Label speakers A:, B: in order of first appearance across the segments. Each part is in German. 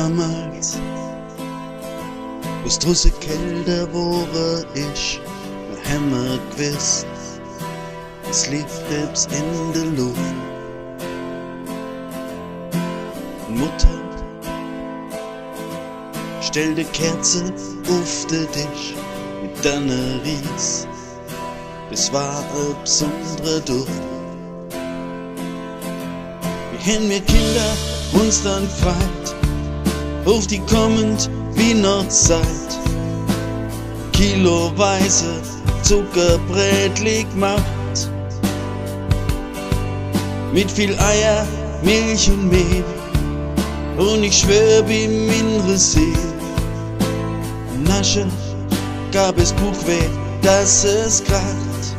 A: damals, wo's draussen kälter wurde, ich immer gewiss, es liegt selbst in der Luft. Mutter, stell die Kerze auf den Tisch mit deiner Ries, das war ein besonderer Duft. Wir haben mir Kinder uns dann gefragt, auf die kommend wie noch Zeit, kiloweise Zuckerbrätli gemacht, mit viel Eier, Milch und Mehl, und ich schwör wie mindere See. Nasche gab es Buchweh, dass es kracht,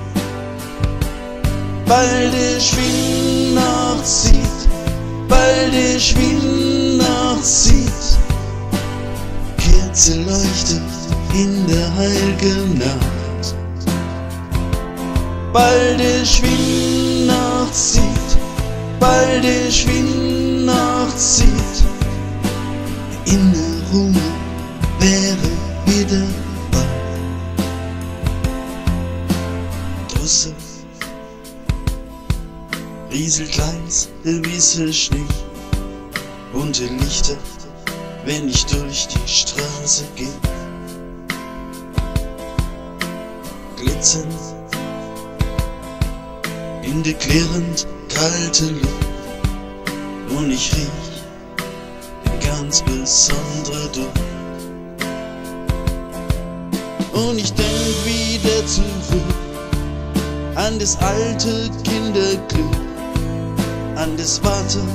A: bald ich Weihnacht sieht, bald ich Weihnacht sieht, Kerze leuchtet in der heiligen Nacht, bald ich Weihnacht sieht, bald ich Weihnacht sieht, Erinnerung wäre wieder wahr. Draussen rieselt leis der weiße Schnee, bunte Lichter, wenn ich durch die Straße geh, glitzern in der klirrend kalte Luft, und ich riech den ganz besonderen Duft. Und ich denk wieder zurück an das alte Kinderglück, an das Warten,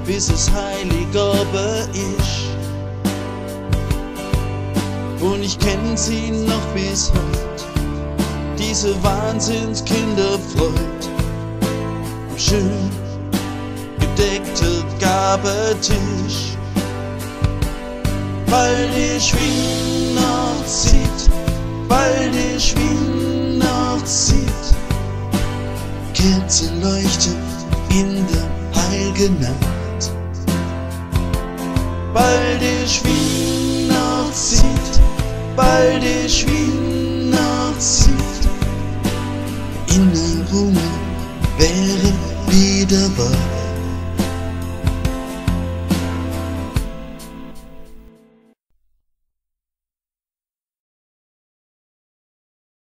A: bis es heilig aber ist. Und ich kenn sie noch bis heut, diese Wahnsinnskinderfreud, am schön gedeckte Gabentisch, bald ich Weihnacht sieht, bald ich Weihnacht sieht, Kerze leuchtet in der heiligen Nacht, bald ich Weihnacht sieht, bald ich Weihnacht sieht, Erinnerungen wären wieder wahr.